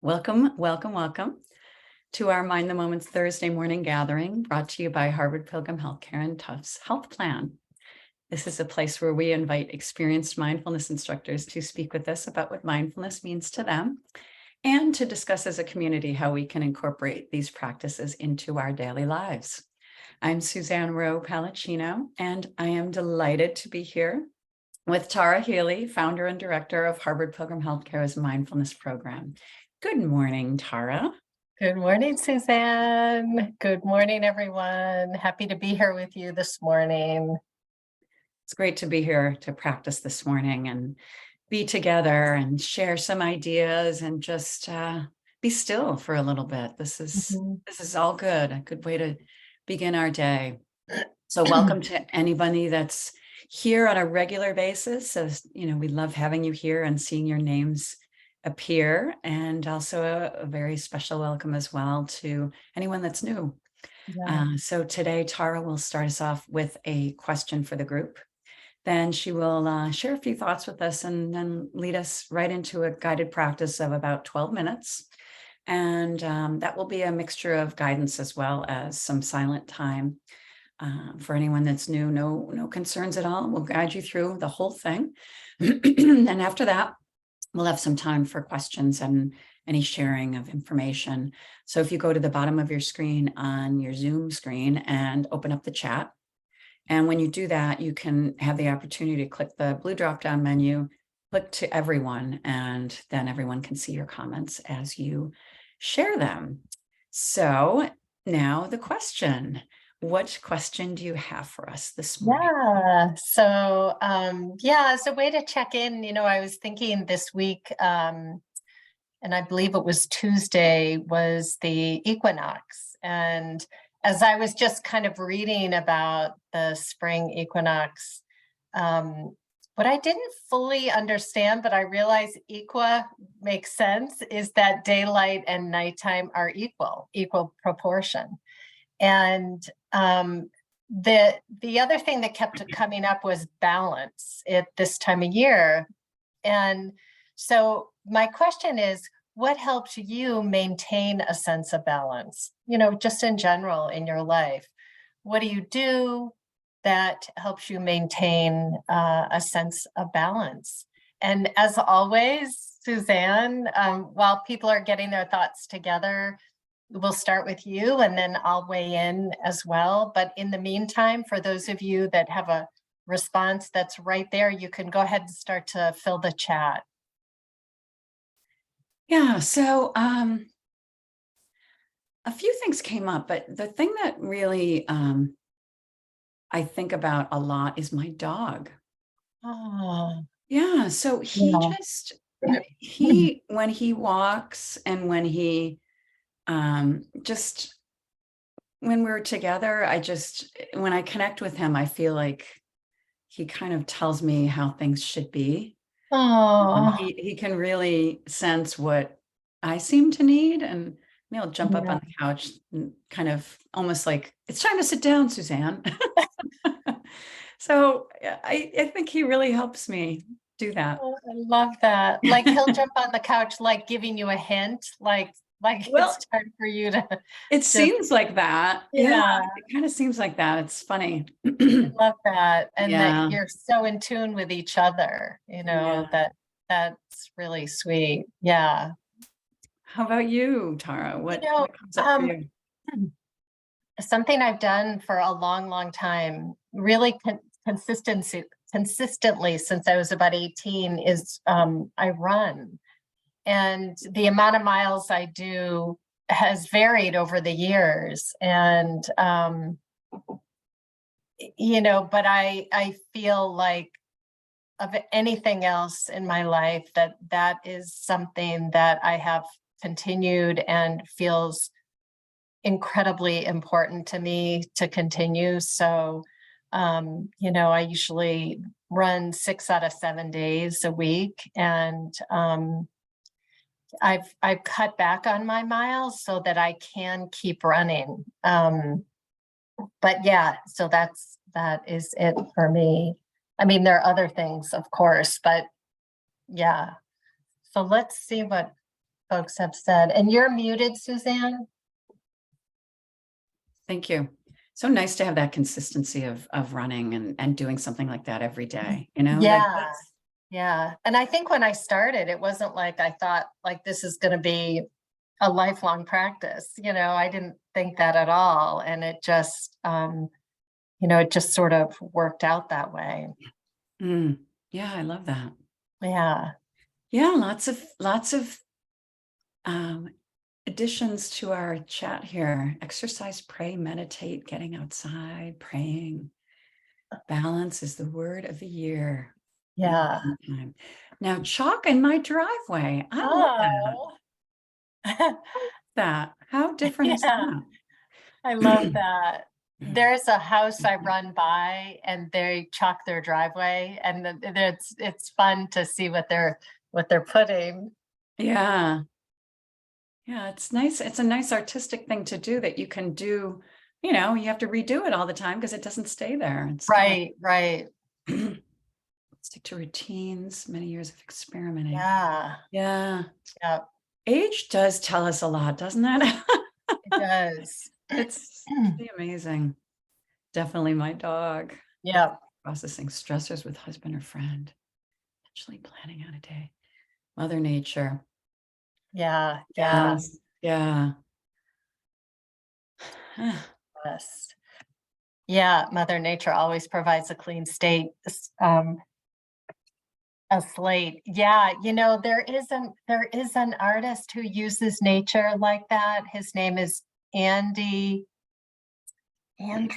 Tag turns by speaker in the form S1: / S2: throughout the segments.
S1: Welcome, welcome, welcome to our Mind the Moments Thursday morning gathering brought to you by Harvard Pilgrim Healthcare and Tufts Health Plan. This is a place where we invite experienced mindfulness instructors to speak with us about what mindfulness means to them and to discuss as a community how we can incorporate these practices into our daily lives. I'm Suzanne Rowe Palacino, and I am delighted to be here with Tara Healey, founder and director of Harvard Pilgrim Healthcare's mindfulness program. Good morning, Tara.
S2: Good morning, Suzanne. Good morning, everyone. Happy to be here with you this morning.
S1: It's great to be here to practice this morning and be together and share some ideas and just be still for a little bit. This is all good. A good way to begin our day. So welcome to anybody that's here on a regular basis. So, we love having you here and seeing your names appear, and also a very special welcome as well to anyone that's new.
S2: Yeah.
S1: So today, Tara will start us off with a question for the group. Then she will share a few thoughts with us and then lead us right into a guided practice of about 12 minutes. And that will be a mixture of guidance as well as some silent time. For anyone that's new, no concerns at all. We'll guide you through the whole thing. And after that, we'll have some time for questions and any sharing of information. So if you go to the bottom of your screen on your Zoom screen and open up the chat, and when you do that, you can have the opportunity to click the blue drop-down menu, click to everyone, and then everyone can see your comments as you share them. So now the question. What question do you have for us this morning?
S2: Yeah. So, as a way to check in, I was thinking this week, and I believe it was Tuesday, was the equinox. And as I was just kind of reading about the spring equinox, what I didn't fully understand, but I realized equa makes sense, is that daylight and nighttime are equal proportion. And the other thing that kept coming up was balance at this time of year. And so my question is, what helps you maintain a sense of balance, just in general in your life? What do you do that helps you maintain a sense of balance? And as always, Suzanne, while people are getting their thoughts together, we'll start with you and then I'll weigh in as well. But in the meantime, for those of you that have a response that's right there, you can go ahead and start to fill the chat.
S1: Yeah, so a few things came up, but the thing that really I think about a lot is my dog.
S2: Oh,
S1: Yeah, so
S2: yeah.
S1: when he walks and when he just when we're together, when I connect with him, I feel like he kind of tells me how things should be.
S2: Oh,
S1: He can really sense what I seem to need, and he'll jump up
S2: yeah.
S1: on the couch and kind of almost like, it's time to sit down, Suzanne. So I think he really helps me do that.
S2: Oh, I love that. Like he'll jump on the couch, like giving you a hint, like
S1: Well,
S2: it's time for you to
S1: it
S2: just,
S1: seems like that. Yeah,
S2: yeah.
S1: it kind of seems like that. It's funny.
S2: I love that. And that
S1: Yeah.
S2: you're so in tune with each other,
S1: Yeah.
S2: that's really sweet. Yeah.
S1: How about you, Tara?
S2: You
S1: What
S2: know,
S1: comes up for you?
S2: something I've done for a long, long time, really consistently since I was about 18 is I run. And the amount of miles I do has varied over the years. And but I feel like of anything else in my life that is something that I have continued and feels incredibly important to me to continue. So I usually run 6 out of 7 days a week, and I've cut back on my miles so that I can keep running. But yeah, so that is it for me. I mean, there are other things, of course, but yeah. So let's see what folks have said. And you're muted, Suzanne?
S1: Thank you. So nice to have that consistency of running and doing something like that every day, you know? Like
S2: Yeah. Yeah. And I think when I started, it wasn't like I thought like this is going to be a lifelong practice. I didn't think that at all. And it just, it just sort of worked out that way.
S1: Yeah, I love that.
S2: Yeah.
S1: Yeah, lots of additions to our chat here. Exercise, pray, meditate, getting outside, praying. Balance is the word of the year.
S2: Yeah.
S1: Now, chalk in my driveway. I love that. How different is
S2: Yeah.
S1: that?
S2: I love that. There's a house I run by and they chalk their driveway, and it's fun to see what they're putting.
S1: Yeah. Yeah, it's nice. It's a nice artistic thing to do that you can do, you have to redo it all the time because it doesn't stay there. It's
S2: Right.
S1: stick to routines, many years of experimenting.
S2: Yeah.
S1: Yeah.
S2: Yeah.
S1: Age does tell us a lot, doesn't it?
S2: It does.
S1: It's pretty amazing. Definitely my dog.
S2: Yeah.
S1: Processing stressors with husband or friend. Actually planning out a day. Mother Nature.
S2: Yeah.
S1: Yes. Yeah.
S2: Yes. Yeah. Mother Nature always provides a clean state, a slate. Yeah. There is an artist who uses nature like that. His name is Andrew. I'm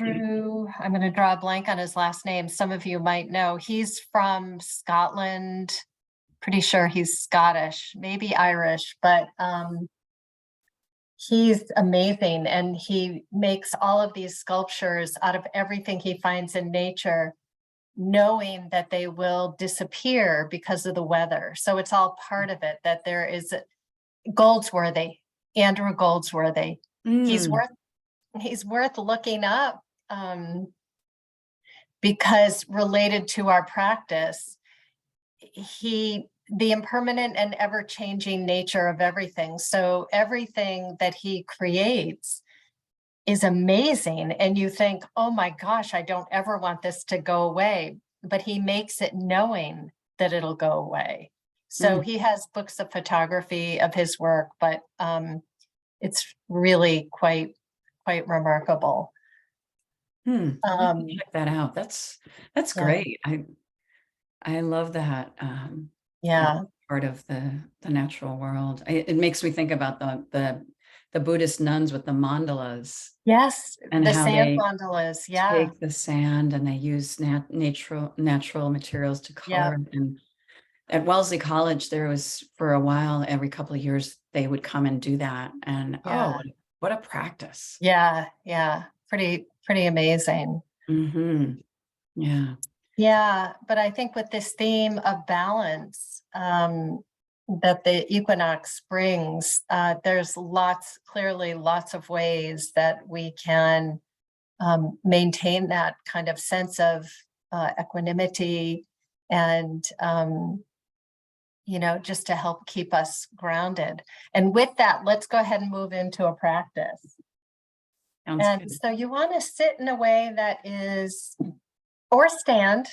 S2: going to draw a blank on his last name. Some of you might know. He's from Scotland. Pretty sure he's Scottish, maybe Irish, but he's amazing. And he makes all of these sculptures out of everything he finds in nature, knowing that they will disappear because of the weather. So it's all part of it, that there is Andrew Goldsworthy. He's worth looking up, because related to our practice, the impermanent and ever-changing nature of everything. So everything that he creates is amazing. And you think, oh my gosh, I don't ever want this to go away. But he makes it knowing that it'll go away. So he has books of photography of his work, but it's really quite remarkable.
S1: Check that out. That's great. I love that.
S2: Yeah.
S1: Part of the natural world. It makes me think about the Buddhist nuns with the mandalas.
S2: Yes,
S1: And
S2: the
S1: how
S2: sand
S1: they
S2: mandalas. Yeah.
S1: take the sand and they use natural materials to color. And at Wellesley College, there was for a while, every couple of years, they would come and do that. And what a practice.
S2: Yeah. Pretty amazing.
S1: Yeah.
S2: Yeah. But I think with this theme of balance, that the equinox brings, there's clearly lots of ways that we can maintain that kind of sense of equanimity and, just to help keep us grounded. And with that, let's go ahead and move into a practice.
S1: Sounds good.
S2: So you want to sit in a way that is, or stand,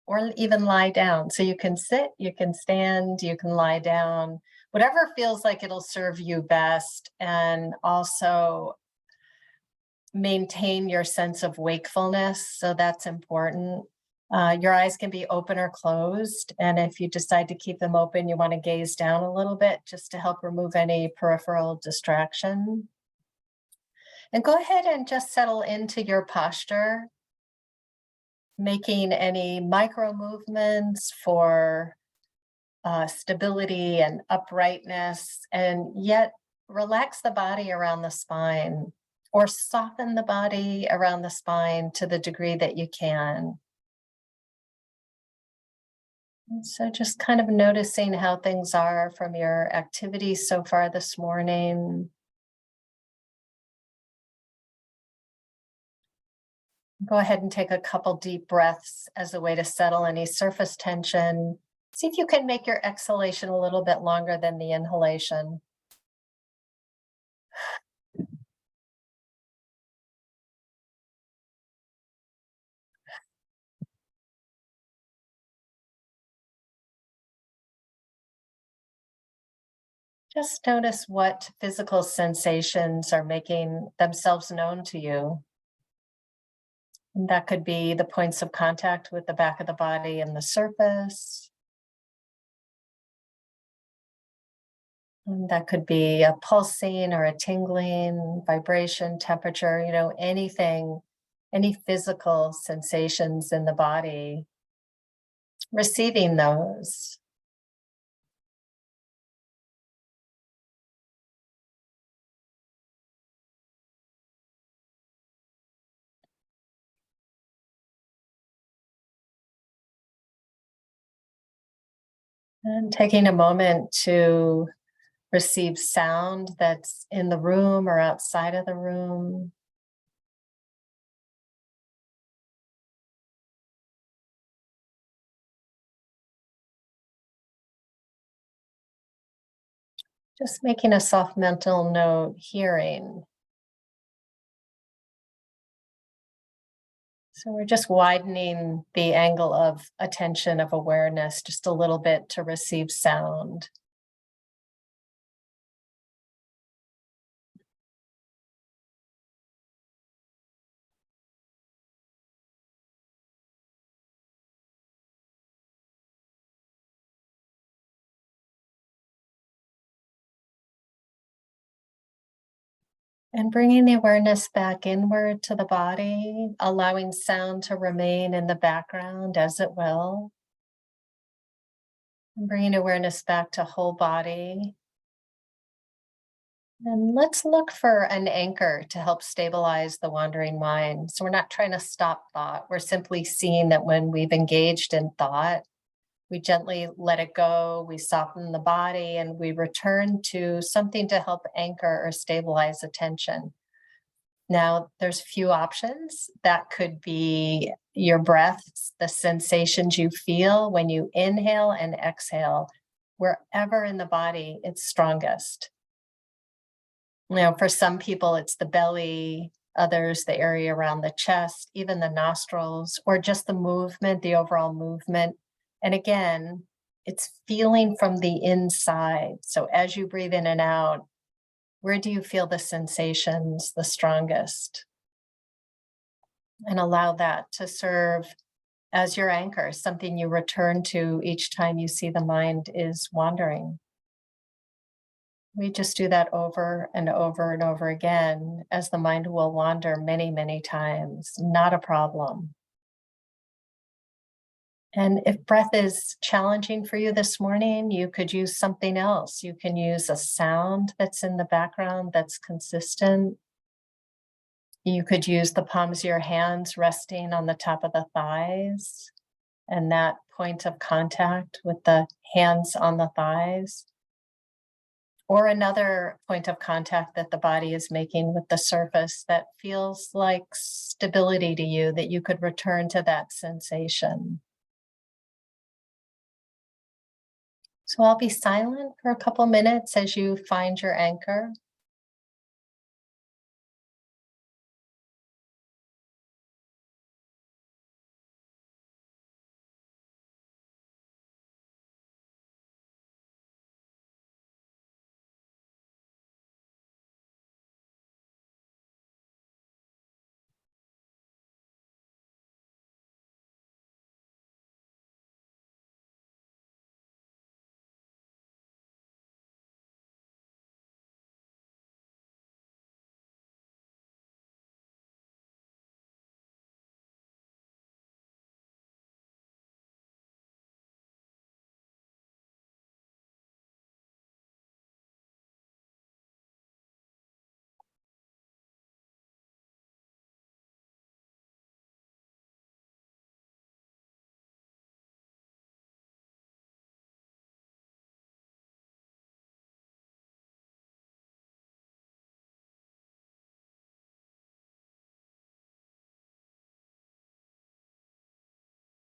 S2: or even lie down. So you can sit, you can stand, you can lie down, whatever feels like it'll serve you best. And also maintain your sense of wakefulness. So that's important. Your eyes can be open or closed. And if you decide to keep them open, you want to gaze down a little bit just to help remove any peripheral distraction. And go ahead and just settle into your posture, making any micro movements for stability and uprightness, and yet relax the body around the spine, or soften the body around the spine to the degree that you can. And so just kind of noticing how things are from your activities so far this morning. Go ahead and take a couple deep breaths as a way to settle any surface tension See if you can make your exhalation a little bit longer than the inhalation. Just notice what physical sensations are making themselves known to you. And that could be the points of contact with the back of the body and the surface. And that could be a pulsing or a tingling, vibration, temperature, anything, any physical sensations in the body. Receiving those. And taking a moment to receive sound that's in the room or outside of the room. Just making a soft mental note, hearing. So we're just widening the angle of attention, of awareness, just a little bit to receive sound. And bringing the awareness back inward to the body, allowing sound to remain in the background as it will. And bringing awareness back to whole body. And let's look for an anchor to help stabilize the wandering mind. So we're not trying to stop thought. We're simply seeing that when we've engaged in thought, we gently let it go, we soften the body, and we return to something to help anchor or stabilize attention. Now, there's a few options. That could be your breath, the sensations you feel when you inhale and exhale, wherever in the body it's strongest. For some people, it's the belly, others, the area around the chest, even the nostrils, or just the movement, the overall movement. And again, it's feeling from the inside. So as you breathe in and out, where do you feel the sensations the strongest? And allow that to serve as your anchor, something you return to each time you see the mind is wandering. We just do that over and over and over again, as the mind will wander many, many times. Not a problem. And if breath is challenging for you this morning, you could use something else. You can use a sound that's in the background that's consistent. You could use the palms of your hands resting on the top of the thighs and that point of contact with the hands on the thighs. Or another point of contact that the body is making with the surface that feels like stability to you, that you could return to that sensation. So I'll be silent for a couple minutes as you find your anchor.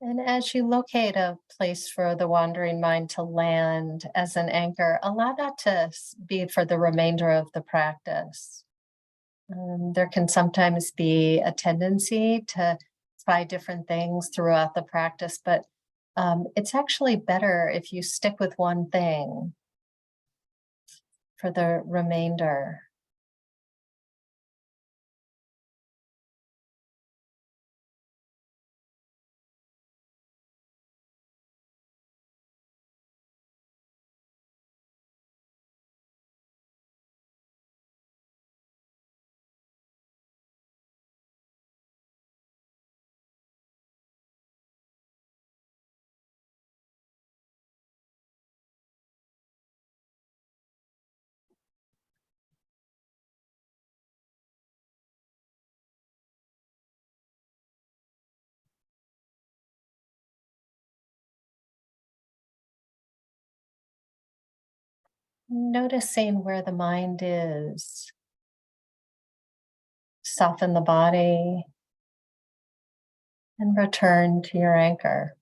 S2: And as you locate a place for the wandering mind to land as an anchor, allow that to be for the remainder of the practice. There can sometimes be a tendency to try different things throughout the practice, but it's actually better if you stick with one thing for the remainder. Noticing where the mind is, soften the body and return to your anchor.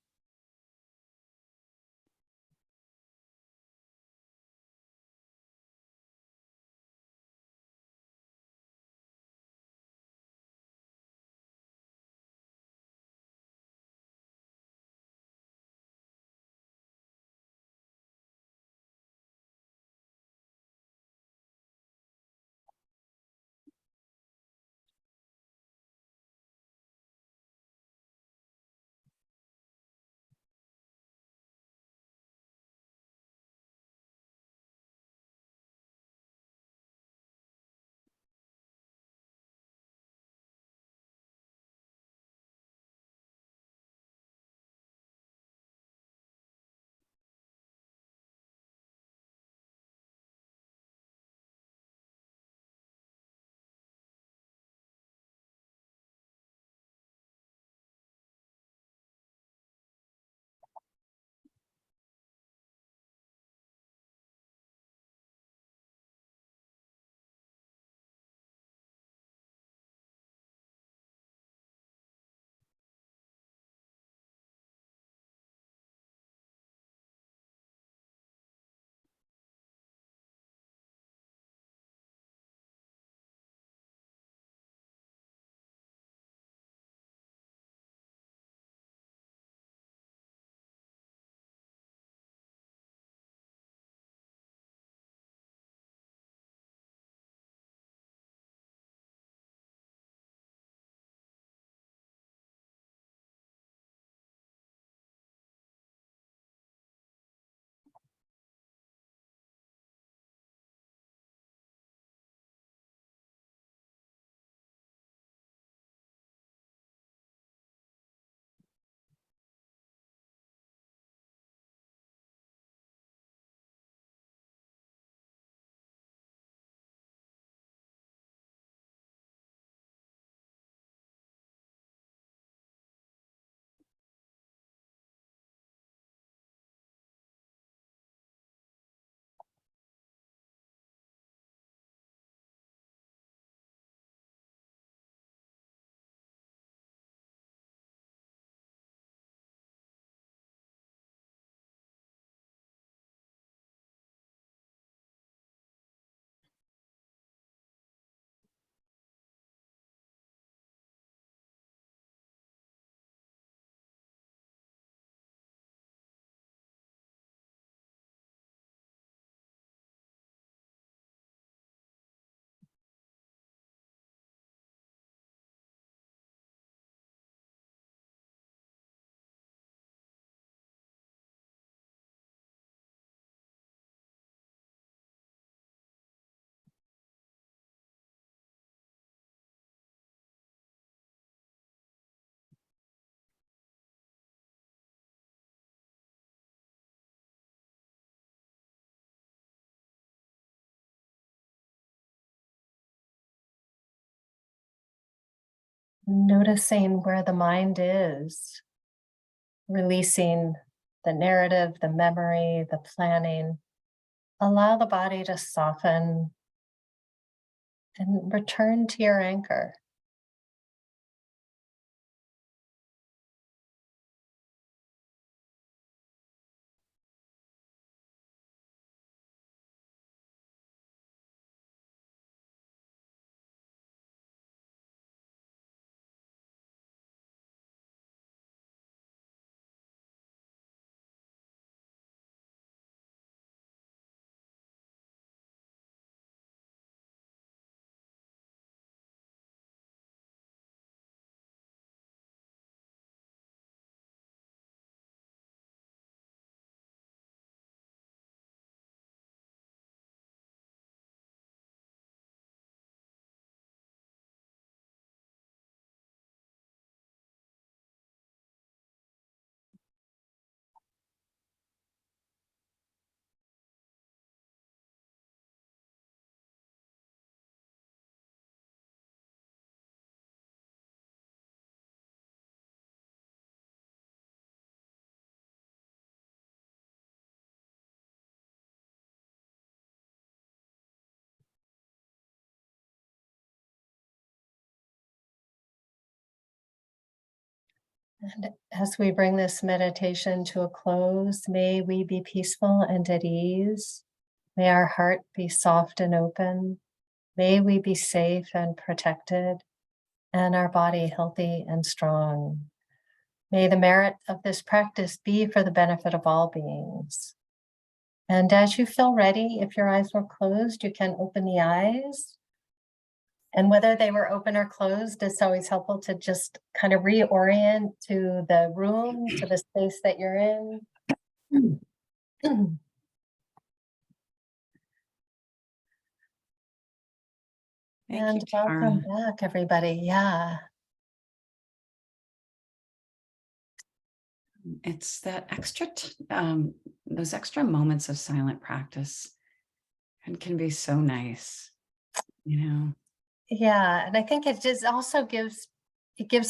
S2: Noticing where the mind is, releasing the narrative, the memory, the planning. Allow the body to soften and return to your anchor. And as we bring this meditation to a close, may we be peaceful and at ease. May our heart be soft and open. May we be safe and protected, and our body healthy and strong. May the merit of this practice be for the benefit of all beings. And as you feel ready, if your eyes were closed, you can open the eyes. And whether they were open or closed, it's always helpful to just kind of reorient to the room, to the space that you're in.
S1: Thank you,
S2: And welcome
S1: Tara.
S2: back, everybody. Yeah.
S1: It's that those extra moments of silent practice and can be so nice, you know.
S2: Yeah. And I think it just also gives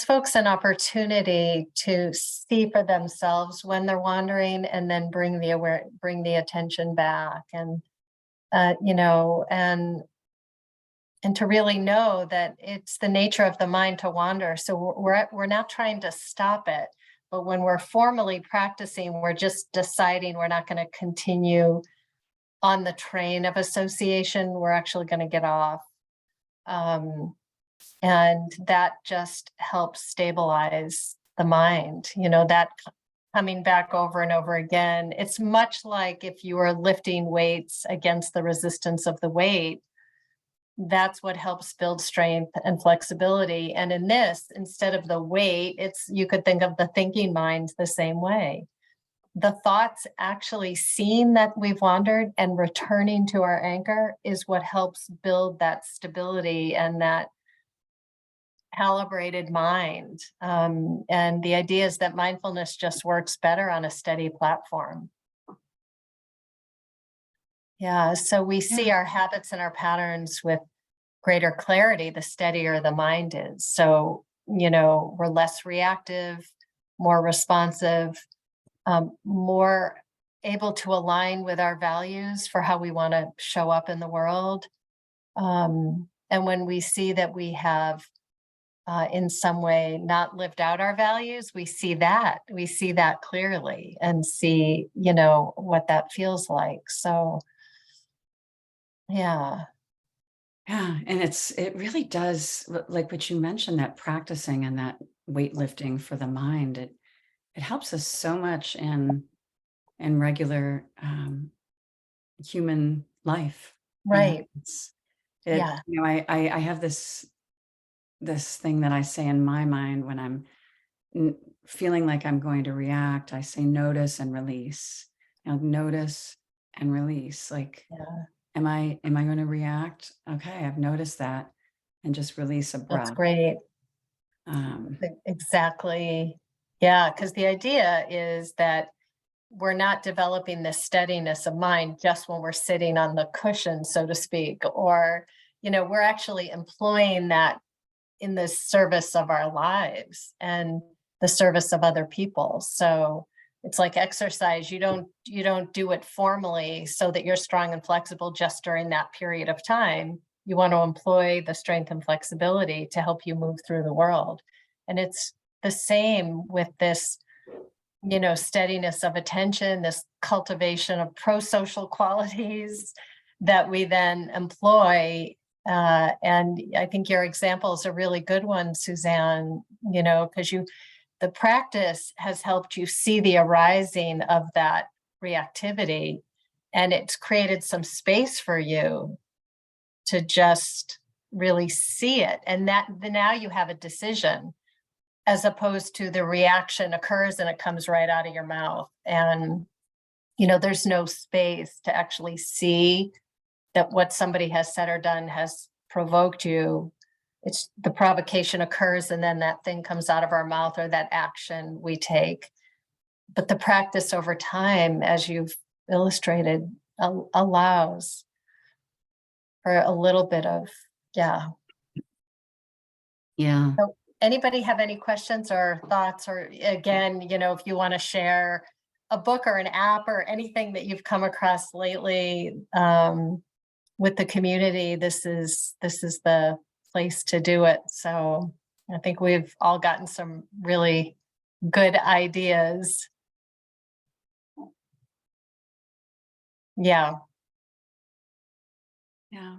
S2: folks an opportunity to see for themselves when they're wandering, and then bring the attention back, and and to really know that it's the nature of the mind to wander. So we're not trying to stop it, but when we're formally practicing, we're just deciding we're not going to continue on the train of association. We're actually going to get off. And that just helps stabilize the mind, that coming back over and over again. It's much like if you are lifting weights against the resistance of the weight. That's what helps build strength and flexibility. And in this, instead of the weight, you could think of the thinking mind the same way. The thoughts actually seeing that we've wandered and returning to our anchor is what helps build that stability and that calibrated mind. And the idea is that mindfulness just works better on a steady platform. Yeah, so we see our habits and our patterns with greater clarity, the steadier the mind is. So, we're less reactive, more responsive, more able to align with our values for how we want to show up in the world. And when we see that we have in some way not lived out our values, we see that clearly and see, what that feels like. So, yeah.
S1: Yeah. And it really does, like what you mentioned, that practicing and that weightlifting for the mind, it helps us so much in regular human life.
S2: Right.
S1: Yeah. I have this thing that I say in my mind when I'm feeling like I'm going to react. I say notice and release. Now notice and release. Like,
S2: Yeah.
S1: am I going to react? Okay, I've noticed that, and just release a breath.
S2: That's great. Exactly. Yeah, because the idea is that we're not developing this steadiness of mind just when we're sitting on the cushion, so to speak, or, we're actually employing that in the service of our lives and the service of other people. So it's like exercise. You don't do it formally so that you're strong and flexible just during that period of time. You want to employ the strength and flexibility to help you move through the world. And it's the same with this, steadiness of attention, this cultivation of pro-social qualities that we then employ. And I think your example is a really good one, Suzanne, because the practice has helped you see the arising of that reactivity, and it's created some space for you to just really see it. And that now you have a decision, as opposed to the reaction occurs and it comes right out of your mouth. And, there's no space to actually see that what somebody has said or done has provoked you. It's the provocation occurs and then that thing comes out of our mouth, or that action we take. But the practice over time, as you've illustrated, allows for a little bit of,
S1: Yeah.
S2: So anybody have any questions or thoughts, or again, if you want to share a book or an app or anything that you've come across lately with the community, this is the place to do it. So I think we've all gotten some really good ideas. Yeah.
S1: Yeah.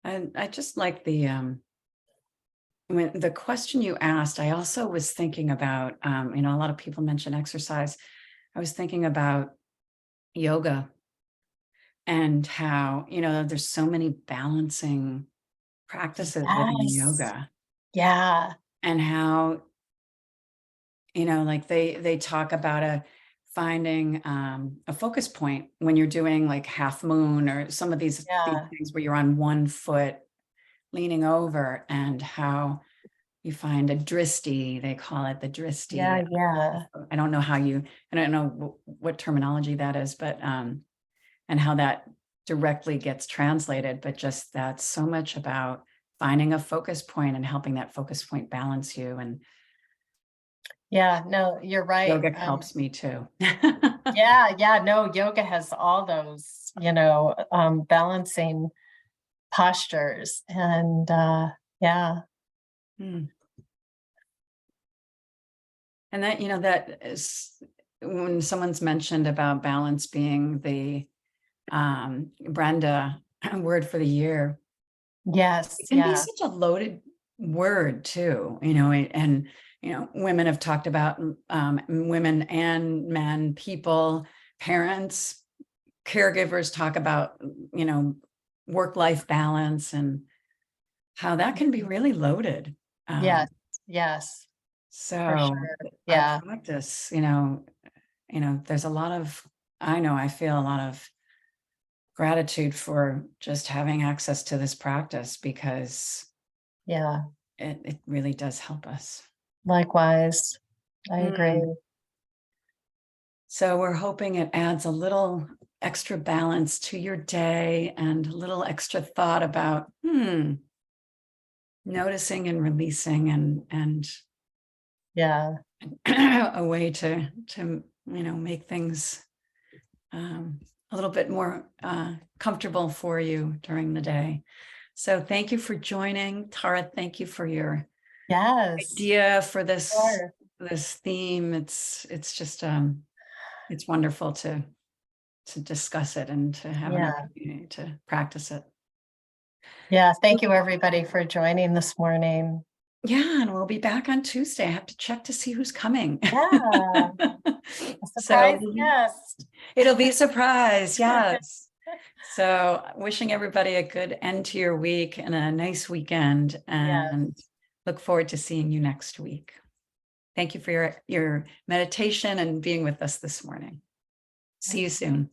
S1: And I just like when the question you asked, I also was thinking about, a lot of people mention exercise. I was thinking about yoga and how, there's so many balancing practices within
S2: Yes.
S1: yoga,
S2: Yeah.
S1: and how, like they talk about finding a focus point when you're doing like half moon or some of these
S2: Yeah.
S1: things where you're on one foot leaning over, and how you find a dristi, they call it the dristi.
S2: Yeah. Yeah.
S1: I don't know I don't know what terminology that is, but and how that directly gets translated, but just that's so much about finding a focus point and helping that focus point balance you. And
S2: Yeah. No, you're right.
S1: yoga helps me too.
S2: Yeah. Yeah. No, yoga has all those, balancing postures. And yeah.
S1: Hmm. And that, that is when someone's mentioned about balance being the Brenda word for the year.
S2: Yes.
S1: It can be
S2: Yeah.
S1: such a loaded word too, and women have talked about women and men, people, parents, caregivers talk about, work-life balance, and how that can be really loaded.
S2: Yes.
S1: Um,
S2: Yes. For
S1: so
S2: sure.
S1: our
S2: Yeah.
S1: practice, there's a lot of, I feel a lot of gratitude for just having access to this practice, because
S2: Yeah.
S1: it really does help us.
S2: Likewise. I agree.
S1: Mm. So we're hoping it adds a little extra balance to your day and a little extra thought about noticing and releasing, and
S2: Yeah.
S1: a way to make things a little bit more comfortable for you during the day. So thank you for joining, Tara. Thank you for your
S2: Yes.
S1: idea for this
S2: Sure.
S1: theme. It's just it's wonderful to discuss it and to have an
S2: Yeah.
S1: opportunity to practice it.
S2: Yeah. Thank you, everybody, for joining this morning.
S1: Yeah, and we'll be back on Tuesday. I have to check to see who's coming.
S2: Yeah. A
S1: So
S2: surprise guest.
S1: it'll be a surprise. Yes. So wishing everybody a good end to your week and a nice weekend,
S2: Yes.
S1: and look forward to seeing you next week. Thank you for your meditation and being with us this morning. See you soon.